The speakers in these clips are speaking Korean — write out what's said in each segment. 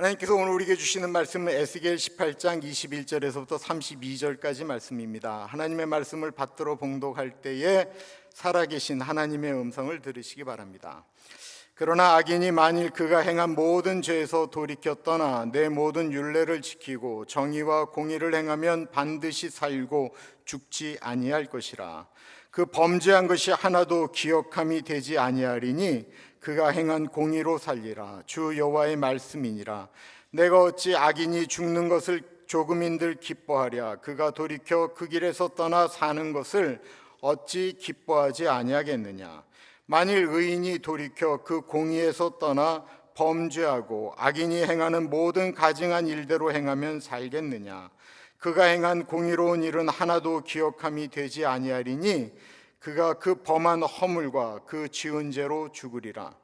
하나님께서 오늘 우리에게 주시는 말씀은 에스겔 18장 21절에서부터 32절까지 말씀입니다. 하나님의 말씀을 받들어 봉독할 때에 살아계신 하나님의 음성을 들으시기 바랍니다. 그러나 악인이 만일 그가 행한 모든 죄에서 돌이켜 떠나 내 모든 율례를 지키고 정의와 공의를 행하면 반드시 살고 죽지 아니할 것이라. 그 범죄한 것이 하나도 기억함이 되지 아니하리니 그가 행한 공의로 살리라. 주 여호와의 말씀이니라. 내가 어찌 악인이 죽는 것을 조금인들 기뻐하랴. 그가 돌이켜 그 길에서 떠나 사는 것을 어찌 기뻐하지 아니하겠느냐. 만일 의인이 돌이켜 그 공의에서 떠나 범죄하고 악인이 행하는 모든 가증한 일대로 행하면 살겠느냐. 그가 행한 공의로운 일은 하나도 기억함이 되지 아니하리니 그가 그 범한 허물과 그 지은 죄로 죽으리라.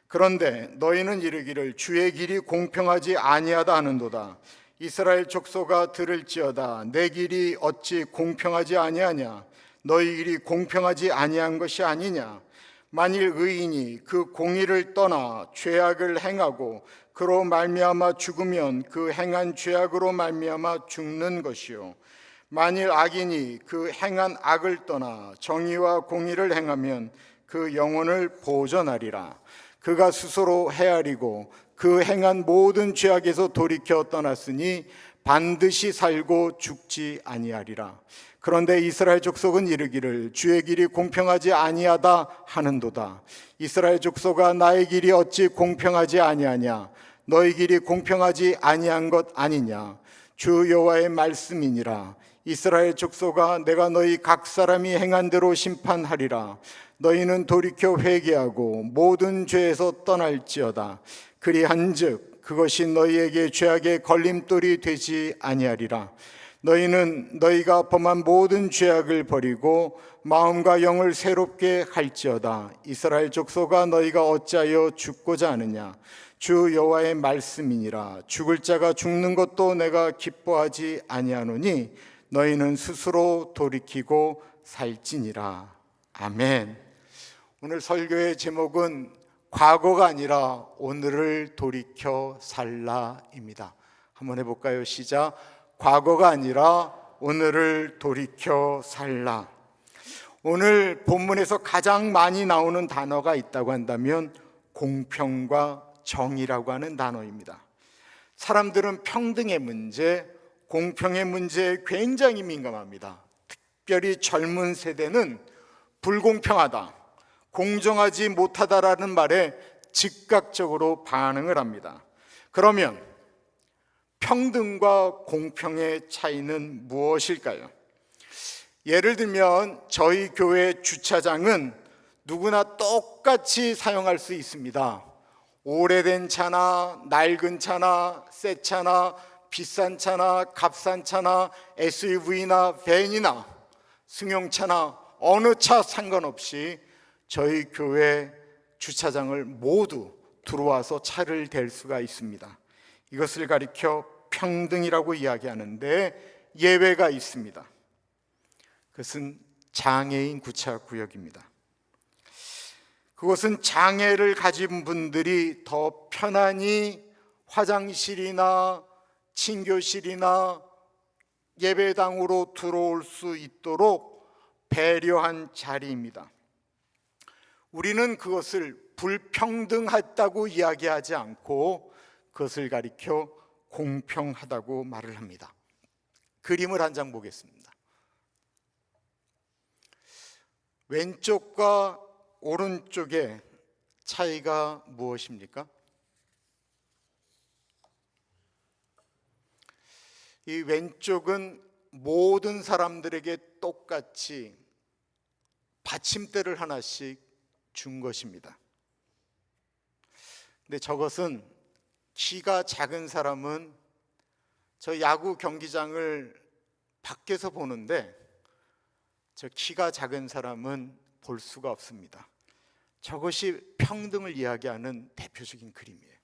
그런데 너희는 이르기를 주의 길이 공평하지 아니하다 하는도다. 이스라엘 족속아 들을지어다. 내 길이 어찌 공평하지 아니하냐. 너희 길이 공평하지 아니한 것이 아니냐. 만일 의인이 그 공의를 떠나 죄악을 행하고 그로 말미암아 죽으면 그 행한 죄악으로 말미암아 죽는 것이요. 만일 악인이 그 행한 악을 떠나 정의와 공의를 행하면 그 영혼을 보전하리라. 그가 스스로 헤아리고 그 행한 모든 죄악에서 돌이켜 떠났으니 반드시 살고 죽지 아니하리라. 그런데 이스라엘 족속은 이르기를 주의 길이 공평하지 아니하다 하는도다. 이스라엘 족속아 나의 길이 어찌 공평하지 아니하냐. 너희 길이 공평하지 아니한 것 아니냐. 주 여호와의 말씀이니라. 이스라엘 족속아 내가 너희 각 사람이 행한 대로 심판하리라. 너희는 돌이켜 회개하고 모든 죄에서 떠날지어다. 그리한즉 그것이 너희에게 죄악의 걸림돌이 되지 아니하리라. 너희는 너희가 범한 모든 죄악을 버리고 마음과 영을 새롭게 할지어다. 이스라엘 족속아 너희가 어찌하여 죽고자 하느냐. 주 여호와의 말씀이니라. 죽을 자가 죽는 것도 내가 기뻐하지 아니하노니 너희는 스스로 돌이키고 살지니라. 아멘. 오늘 설교의 제목은 과거가 아니라 오늘을 돌이켜 살라입니다. 한번 해볼까요? 시작. 과거가 아니라 오늘을 돌이켜 살라. 오늘 본문에서 가장 많이 나오는 단어가 있다고 한다면 공평과 정의라고 하는 단어입니다. 사람들은 평등의 문제, 공평의 문제에 굉장히 민감합니다. 특별히 젊은 세대는 불공평하다, 공정하지 못하다라는 말에 즉각적으로 반응을 합니다. 그러면 평등과 공평의 차이는 무엇일까요? 예를 들면 저희 교회 주차장은 누구나 똑같이 사용할 수 있습니다. 오래된 차나 낡은 차나 새 차나 비싼 차나 값싼 차나 SUV나 밴이나 승용차나 어느 차 상관없이 저희 교회 주차장을 모두 들어와서 차를 댈 수가 있습니다. 이것을 가리켜 평등이라고 이야기하는데 예외가 있습니다. 그것은 장애인 구차구역입니다. 그것은 장애를 가진 분들이 더 편안히 화장실이나 친교실이나 예배당으로 들어올 수 있도록 배려한 자리입니다. 우리는 그것을 불평등하다고 이야기하지 않고 그것을 가리켜 공평하다고 말을 합니다. 그림을 한 장 보겠습니다. 왼쪽과 오른쪽의 차이가 무엇입니까? 이 왼쪽은 모든 사람들에게 똑같이 받침대를 하나씩 준 것입니다. 근데 저것은 키가 작은 사람은 저 야구 경기장을 밖에서 보는데 저 키가 작은 사람은 볼 수가 없습니다. 저것이 평등을 이야기하는 대표적인 그림이에요.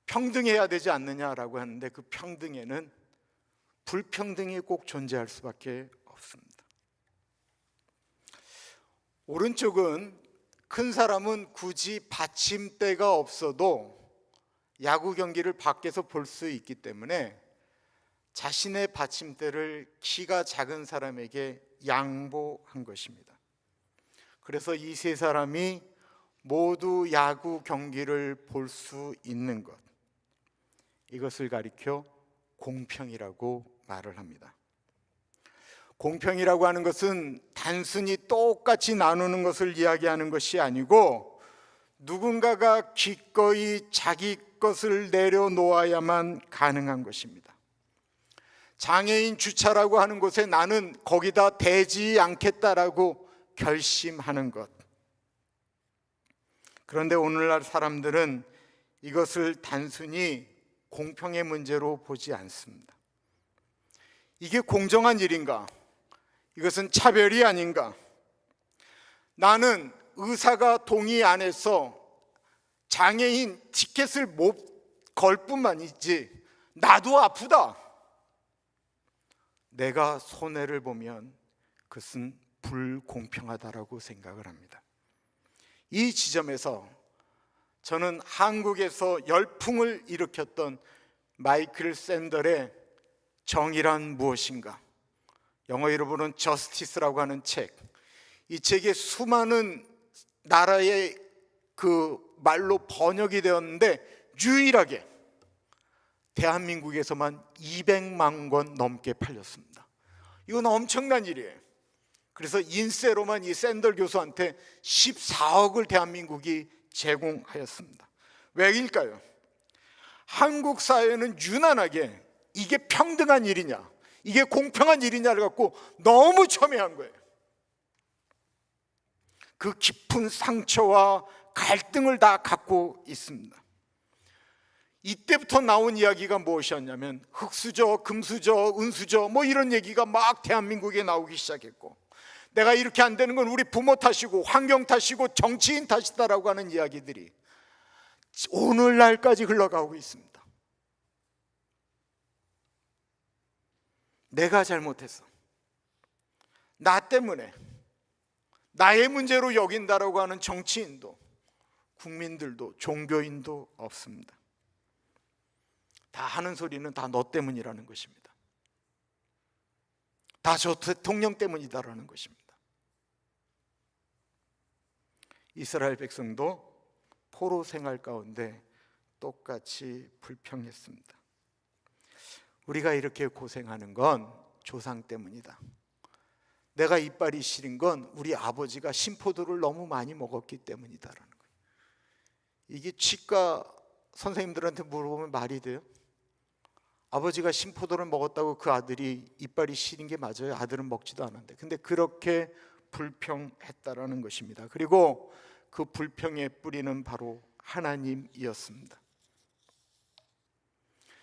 평등해야 되지 않느냐라고 하는데 그 평등에는 불평등이 꼭 존재할 수밖에 없습니다. 오른쪽은 큰 사람은 굳이 받침대가 없어도 야구 경기를 밖에서 볼 수 있기 때문에 자신의 받침대를 키가 작은 사람에게 양보한 것입니다. 그래서 이 세 사람이 모두 야구 경기를 볼 수 있는 것, 이것을 가리켜 공평이라고 말을 합니다. 공평이라고 하는 것은 단순히 똑같이 나누는 것을 이야기하는 것이 아니고 누군가가 기꺼이 자기 것을 내려놓아야만 가능한 것입니다. 장애인 주차라고 하는 곳에 나는 거기다 대지 않겠다라고 결심하는 것. 그런데 오늘날 사람들은 이것을 단순히 공평의 문제로 보지 않습니다. 이게 공정한 일인가? 이것은 차별이 아닌가? 나는 의사가 동의 안 해서 장애인 티켓을 못 걸 뿐만이지 나도 아프다. 내가 손해를 보면 그것은 불공평하다라고 생각을 합니다. 이 지점에서 저는 한국에서 열풍을 일으켰던 마이클 샌델의 정의란 무엇인가, 영어 이름으로는 저스티스라고 하는 책, 이 책에 수많은 나라의 그 말로 번역이 되었는데 유일하게 대한민국에서만 200만 권 넘게 팔렸습니다. 이건 엄청난 일이에요. 그래서 인세로만 이 샌들 교수한테 14억을 대한민국이 제공하였습니다. 왜일까요? 한국 사회는 유난하게 이게 평등한 일이냐, 이게 공평한 일이냐를 갖고 너무 첨예한 거예요. 그 깊은 상처와 갈등을 다 갖고 있습니다. 이때부터 나온 이야기가 무엇이었냐면 흙수저, 금수저, 은수저 뭐 이런 얘기가 막 대한민국에 나오기 시작했고, 내가 이렇게 안 되는 건 우리 부모 탓이고 환경 탓이고 정치인 탓이다라고 하는 이야기들이 오늘날까지 흘러가고 있습니다. 내가 잘못했어, 나 때문에, 나의 문제로 여긴다라고 하는 정치인도 국민들도 종교인도 없습니다. 다 하는 소리는 다 너 때문이라는 것입니다. 다 저 대통령 때문이다라는 것입니다. 이스라엘 백성도 포로 생활 가운데 똑같이 불평했습니다. 우리가 이렇게 고생하는 건 조상 때문이다. 내가 이빨이 시린 건 우리 아버지가 심포도를 너무 많이 먹었기 때문이다라는 거예요. 이게 치과 선생님들한테 물어보면 말이 돼요? 아버지가 심포도를 먹었다고 그 아들이 이빨이 시린 게 맞아요? 아들은 먹지도 않았는데. 근데 그렇게 불평했다라는 것입니다. 그리고 그 불평의 뿌리는 바로 하나님이었습니다.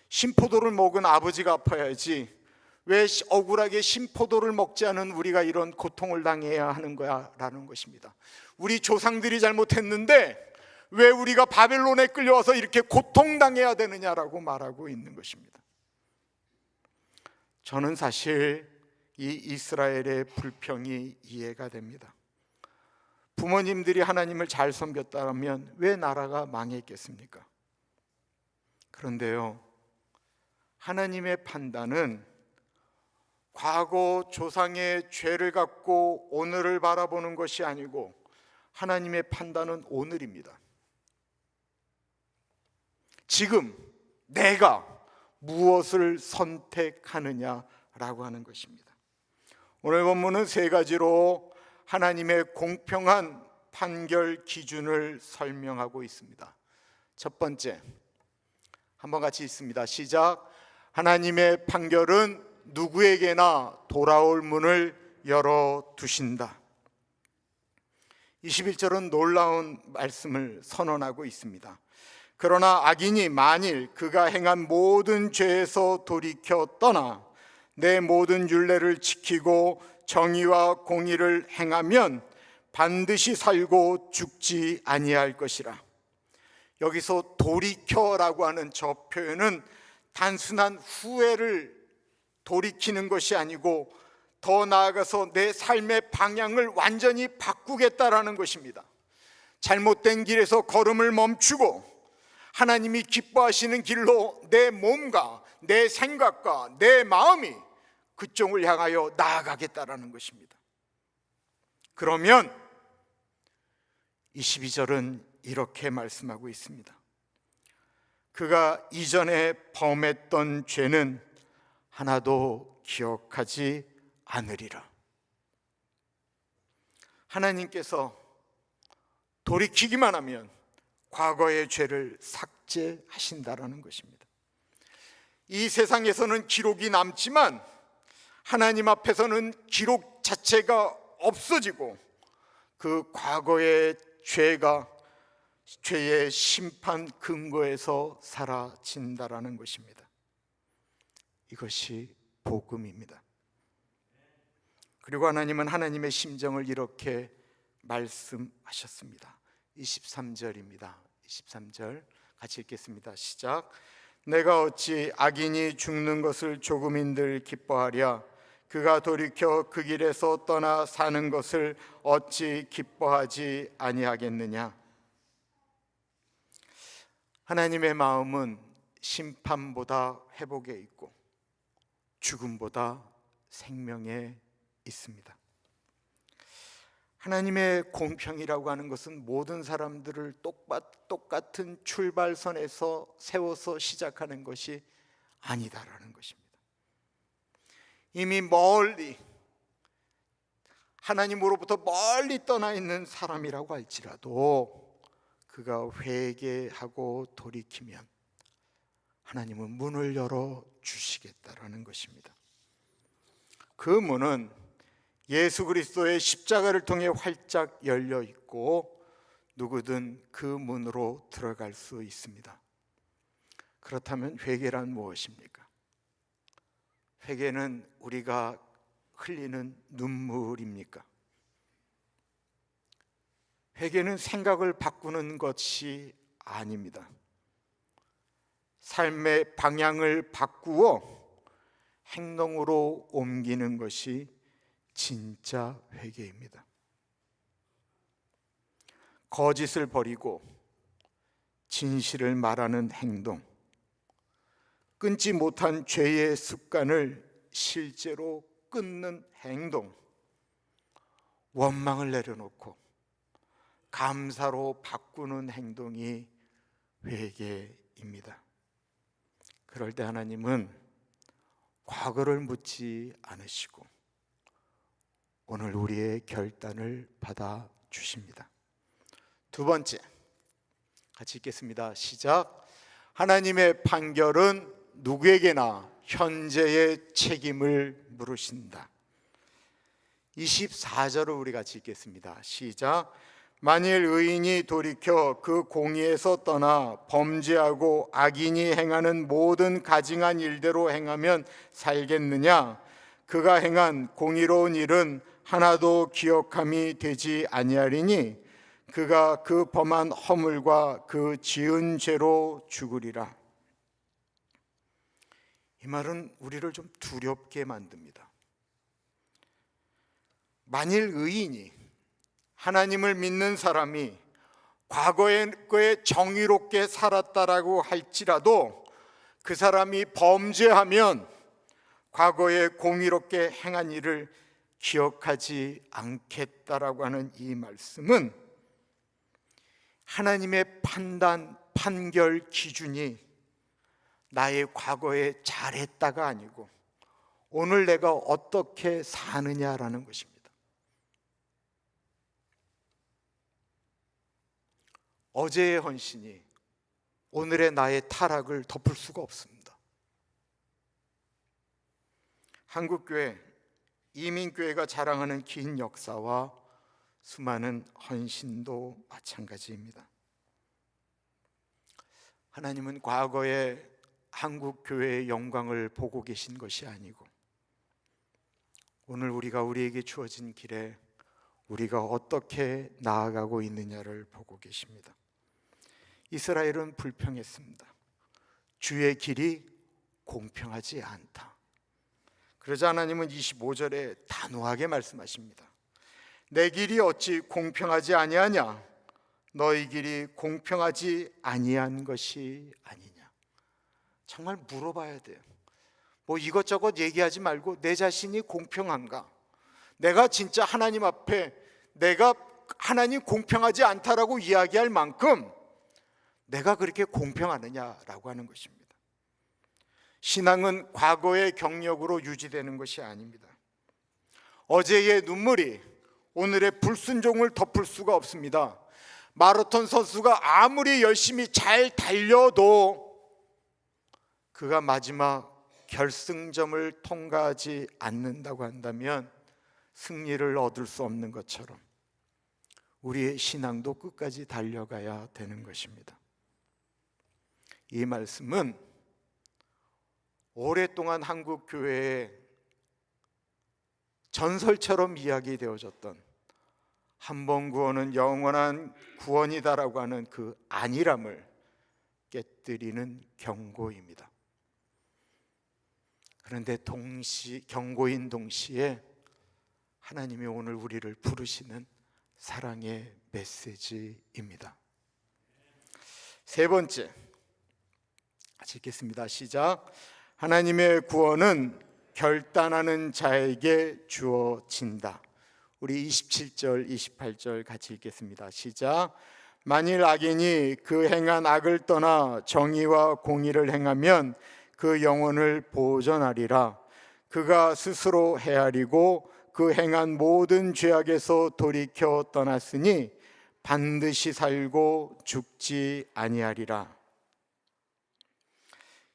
심포도를 먹은 아버지가 아파야지 왜 억울하게 심포도를 먹지 않은 우리가 이런 고통을 당해야 하는 거야 라는 것입니다. 우리 조상들이 잘못했는데 왜 우리가 바벨론에 끌려와서 이렇게 고통당해야 되느냐라고 말하고 있는 것입니다. 저는 사실 이 이스라엘의 불평이 이해가 됩니다. 부모님들이 하나님을 잘 섬겼다면 왜 나라가 망했겠습니까? 그런데요, 하나님의 판단은 과거 조상의 죄를 갖고 오늘을 바라보는 것이 아니고 하나님의 판단은 오늘입니다. 지금 내가 무엇을 선택하느냐라고 하는 것입니다. 오늘 본문은 세 가지로 하나님의 공평한 판결 기준을 설명하고 있습니다. 첫 번째, 한번 같이 읽습니다. 시작. 하나님의 판결은 누구에게나 돌아올 문을 열어두신다. 21절은 놀라운 말씀을 선언하고 있습니다. 그러나 악인이 만일 그가 행한 모든 죄에서 돌이켜 떠나 내 모든 율례를 지키고 정의와 공의를 행하면 반드시 살고 죽지 아니할 것이라. 여기서 돌이켜라고 하는 저 표현은 단순한 후회를 돌이키는 것이 아니고 더 나아가서 내 삶의 방향을 완전히 바꾸겠다라는 것입니다. 잘못된 길에서 걸음을 멈추고 하나님이 기뻐하시는 길로 내 몸과 내 생각과 내 마음이 그쪽을 향하여 나아가겠다라는 것입니다. 그러면 22절은 이렇게 말씀하고 있습니다. 그가 이전에 범했던 죄는 하나도 기억하지 않으리라. 하나님께서 돌이키기만 하면 과거의 죄를 삭제하신다라는 것입니다. 이 세상에서는 기록이 남지만 하나님 앞에서는 기록 자체가 없어지고 그 과거의 죄의 심판 근거에서 사라진다라는 것입니다. 이것이 복음입니다. 그리고 하나님은 하나님의 심정을 이렇게 말씀하셨습니다. 23절입니다. 23절 같이 읽겠습니다. 시작. 내가 어찌 악인이 죽는 것을 조금인들 기뻐하랴. 그가 돌이켜 그 길에서 떠나 사는 것을 어찌 기뻐하지 아니하겠느냐. 하나님의 마음은 심판보다 회복에 있고 죽음보다 생명에 있습니다. 하나님의 공평이라고 하는 것은 모든 사람들을 똑같은 출발선에서 세워서 시작하는 것이 아니다라는 것입니다. 이미 멀리 하나님으로부터 멀리 떠나 있는 사람이라고 할지라도 그가 회개하고 돌이키면 하나님은 문을 열어 주시겠다라는 것입니다. 그 문은 예수 그리스도의 십자가를 통해 활짝 열려 있고 누구든 그 문으로 들어갈 수 있습니다. 그렇다면 회개란 무엇입니까? 회개는 우리가 흘리는 눈물입니까? 회개는 생각을 바꾸는 것이 아닙니다. 삶의 방향을 바꾸어 행동으로 옮기는 것이 진짜 회개입니다. 거짓을 버리고 진실을 말하는 행동, 끊지 못한 죄의 습관을 실제로 끊는 행동, 원망을 내려놓고 감사로 바꾸는 행동이 회개입니다. 그럴 때 하나님은 과거를 묻지 않으시고 오늘 우리의 결단을 받아 주십니다. 두 번째, 같이 읽겠습니다. 시작. 하나님의 판결은 누구에게나 현재의 책임을 물으신다. 24절을 우리 같이 읽겠습니다. 시작. 만일 의인이 돌이켜 그 공의에서 떠나 범죄하고 악인이 행하는 모든 가증한 일대로 행하면 살겠느냐? 그가 행한 공의로운 일은 하나도 기억함이 되지 아니하리니 그가 그 범한 허물과 그 지은 죄로 죽으리라. 이 말은 우리를 좀 두렵게 만듭니다. 만일 의인이, 하나님을 믿는 사람이 과거에 정의롭게 살았다라고 할지라도 그 사람이 범죄하면 과거에 공의롭게 행한 일을 기억하지 않겠다라고 하는 이 말씀은 하나님의 판결 기준이 나의 과거에 잘했다가 아니고 오늘 내가 어떻게 사느냐라는 것입니다. 어제의 헌신이 오늘의 나의 타락을 덮을 수가 없습니다. 한국교회, 이민교회가 자랑하는 긴 역사와 수많은 헌신도 마찬가지입니다. 하나님은 과거에 한국교회의 영광을 보고 계신 것이 아니고 오늘 우리에게 주어진 길에 우리가 어떻게 나아가고 있느냐를 보고 계십니다. 이스라엘은 불평했습니다. 주의 길이 공평하지 않다. 그러자 하나님은 25절에 단호하게 말씀하십니다. 내 길이 어찌 공평하지 아니하냐? 너희 길이 공평하지 아니한 것이 아니냐. 정말 물어봐야 돼요. 뭐 이것저것 얘기하지 말고 내 자신이 공평한가? 내가 진짜 하나님 앞에 내가 하나님 공평하지 않다라고 이야기할 만큼 내가 그렇게 공평하느냐라고 하는 것입니다. 신앙은 과거의 경력으로 유지되는 것이 아닙니다. 어제의 눈물이 오늘의 불순종을 덮을 수가 없습니다. 마라톤 선수가 아무리 열심히 잘 달려도 그가 마지막 결승점을 통과하지 않는다고 한다면 승리를 얻을 수 없는 것처럼 우리의 신앙도 끝까지 달려가야 되는 것입니다. 이 말씀은 오랫동안 한국 교회에 전설처럼 이야기되어졌던 한 번 구원은 영원한 구원이다라고 하는 그 안일함을 깨뜨리는 경고입니다. 그런데 경고인 동시에 하나님이 오늘 우리를 부르시는 사랑의 메시지입니다. 세 번째, 같이 읽겠습니다. 시작. 하나님의 구원은 결단하는 자에게 주어진다. 우리 27절, 28절 같이 읽겠습니다. 시작. 만일 악인이 그 행한 악을 떠나 정의와 공의를 행하면 그 영혼을 보전하리라. 그가 스스로 헤아리고 그 행한 모든 죄악에서 돌이켜 떠났으니 반드시 살고 죽지 아니하리라.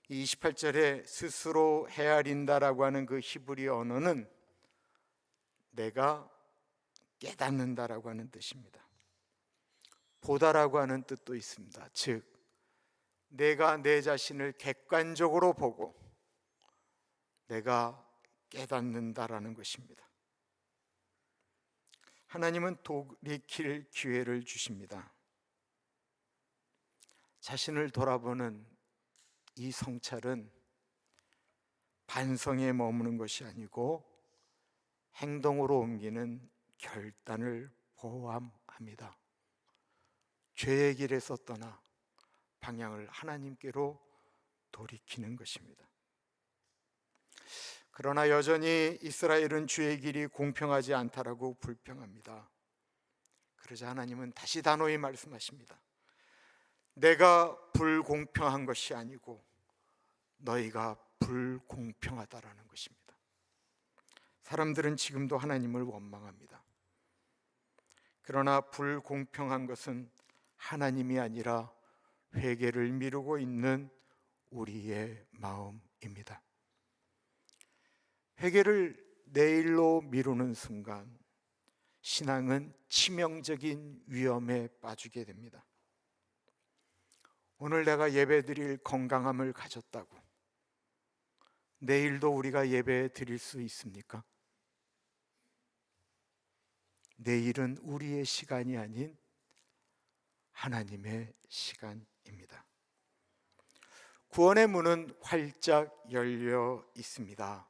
28절에 스스로 헤아린다라고 하는 그 히브리 언어는 내가 깨닫는다라고 하는 뜻입니다. 보다라고 하는 뜻도 있습니다. 즉 내가 내 자신을 객관적으로 보고 내가 깨닫는다라는 것입니다. 하나님은 돌이킬 기회를 주십니다. 자신을 돌아보는 이 성찰은 반성에 머무는 것이 아니고 행동으로 옮기는 결단을 포함합니다. 죄의 길에서 떠나 방향을 하나님께로 돌이키는 것입니다. 그러나 여전히 이스라엘은 주의 길이 공평하지 않다라고 불평합니다. 그러자 하나님은 다시 단호히 말씀하십니다. 내가 불공평한 것이 아니고 너희가 불공평하다라는 것입니다. 사람들은 지금도 하나님을 원망합니다. 그러나 불공평한 것은 하나님이 아니라 회개를 미루고 있는 우리의 마음입니다. 회개를 내일로 미루는 순간 신앙은 치명적인 위험에 빠지게 됩니다. 오늘 내가 예배드릴 건강함을 가졌다고 내일도 우리가 예배 드릴 수 있습니까? 내일은 우리의 시간이 아닌 하나님의 시간입니다. 구원의 문은 활짝 열려 있습니다.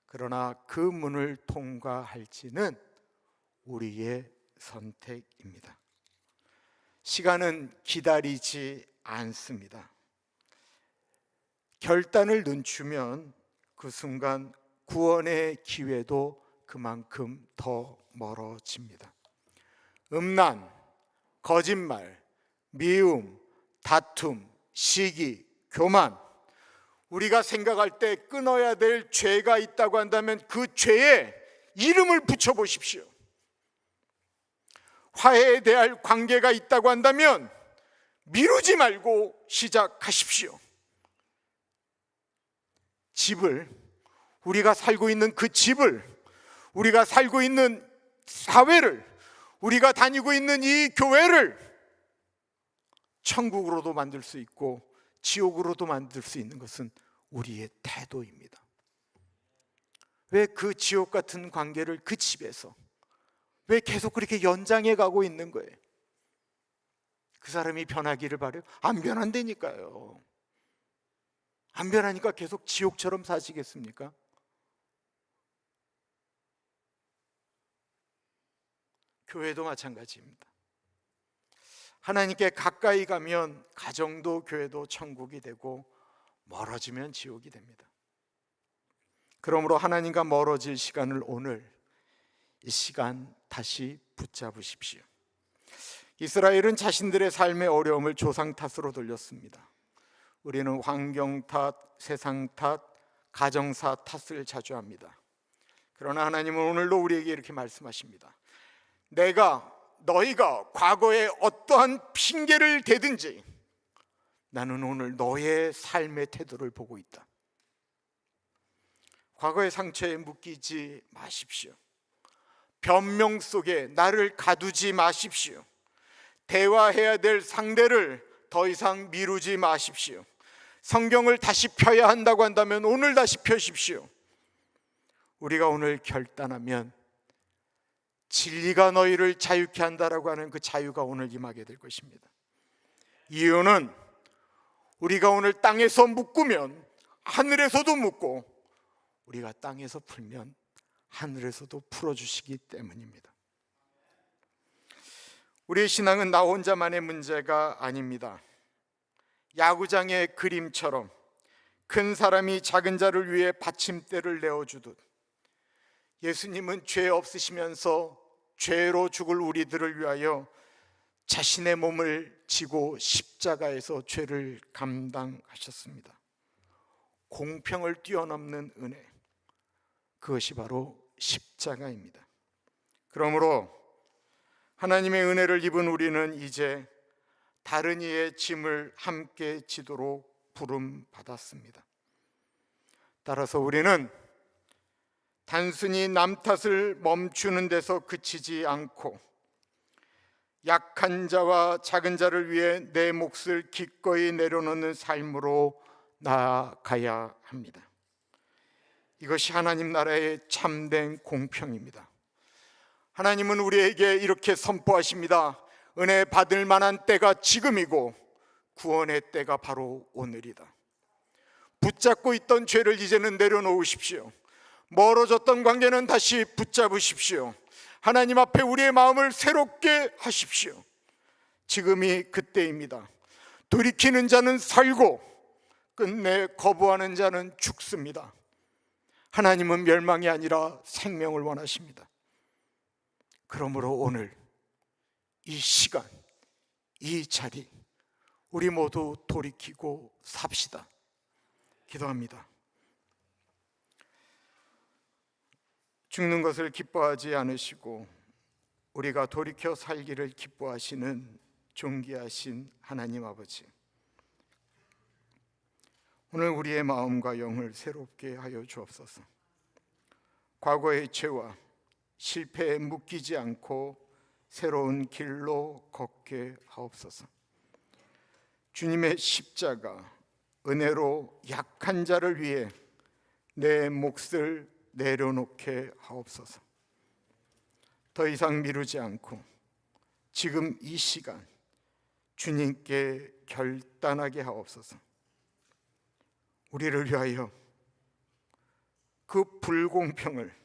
그러나 그 문을 통과할지는 우리의 선택입니다. 시간은 기다리지 않습니다. 결단을 늦추면 그 순간 구원의 기회도 그만큼 더 멀어집니다. 음란, 거짓말, 미움, 다툼, 시기, 교만, 우리가 생각할 때 끊어야 될 죄가 있다고 한다면 그 죄에 이름을 붙여보십시오. 화해에 대할 관계가 있다고 한다면 미루지 말고 시작하십시오. 집을, 우리가 살고 있는 그 집을, 우리가 살고 있는 사회를, 우리가 다니고 있는 이 교회를 천국으로도 만들 수 있고 지옥으로도 만들 수 있는 것은 우리의 태도입니다. 왜 그 지옥 같은 관계를 그 집에서 왜 계속 그렇게 연장해 가고 있는 거예요? 그 사람이 변하기를 바라요? 안 변한다니까요. 안 변하니까 계속 지옥처럼 사시겠습니까? 교회도 마찬가지입니다. 하나님께 가까이 가면 가정도 교회도 천국이 되고 멀어지면 지옥이 됩니다. 그러므로 하나님과 멀어질 시간을 오늘 이 시간 다시 붙잡으십시오. 이스라엘은 자신들의 삶의 어려움을 조상 탓으로 돌렸습니다. 우리는 환경 탓, 세상 탓, 가정사 탓을 자주 합니다. 그러나 하나님은 오늘도 우리에게 이렇게 말씀하십니다. 너희가 과거에 어떠한 핑계를 대든지 나는 오늘 너의 삶의 태도를 보고 있다. 과거의 상처에 묶이지 마십시오. 변명 속에 나를 가두지 마십시오. 대화해야 될 상대를 더 이상 미루지 마십시오. 성경을 다시 펴야 한다고 한다면 오늘 다시 펴십시오. 우리가 오늘 결단하면 진리가 너희를 자유케 한다라고 하는 그 자유가 오늘 임하게 될 것입니다. 이유는 우리가 오늘 땅에서 묶으면 하늘에서도 묶고 우리가 땅에서 풀면 하늘에서도 풀어주시기 때문입니다. 우리의 신앙은 나 혼자만의 문제가 아닙니다. 야구장의 그림처럼 큰 사람이 작은 자를 위해 받침대를 내어주듯 예수님은 죄 없으시면서 죄로 죽을 우리들을 위하여 자신의 몸을 지고 십자가에서 죄를 감당하셨습니다. 공평을 뛰어넘는 은혜, 그것이 바로 십자가입니다. 그러므로 하나님의 은혜를 입은 우리는 이제 다른 이의 짐을 함께 지도록 부름받았습니다. 따라서 우리는 단순히 남 탓을 멈추는 데서 그치지 않고 약한 자와 작은 자를 위해 내 몫을 기꺼이 내려놓는 삶으로 나아가야 합니다. 이것이 하나님 나라의 참된 공평입니다. 하나님은 우리에게 이렇게 선포하십니다. 은혜 받을 만한 때가 지금이고 구원의 때가 바로 오늘이다. 붙잡고 있던 죄를 이제는 내려놓으십시오. 멀어졌던 관계는 다시 붙잡으십시오. 하나님 앞에 우리의 마음을 새롭게 하십시오. 지금이 그때입니다. 돌이키는 자는 살고 끝내 거부하는 자는 죽습니다. 하나님은 멸망이 아니라 생명을 원하십니다. 그러므로 오늘 이 시간, 이 자리 우리 모두 돌이키고 삽시다. 기도합니다. 죽는 것을 기뻐하지 않으시고 우리가 돌이켜 살기를 기뻐하시는 존귀하신 하나님 아버지, 오늘 우리의 마음과 영을 새롭게 하여 주옵소서. 과거의 죄와 실패에 묶이지 않고 새로운 길로 걷게 하옵소서. 주님의 십자가 은혜로 약한 자를 위해 내 몫을 내려놓게 하옵소서. 더 이상 미루지 않고 지금 이 시간 주님께 결단하게 하옵소서. 우리를 위하여 그 불공평을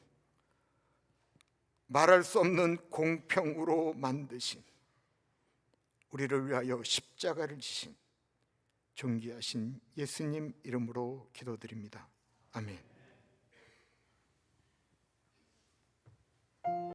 말할 수 없는 공평으로 만드신, 우리를 위하여 십자가를 지신 존귀하신 예수님 이름으로 기도드립니다. 아멘.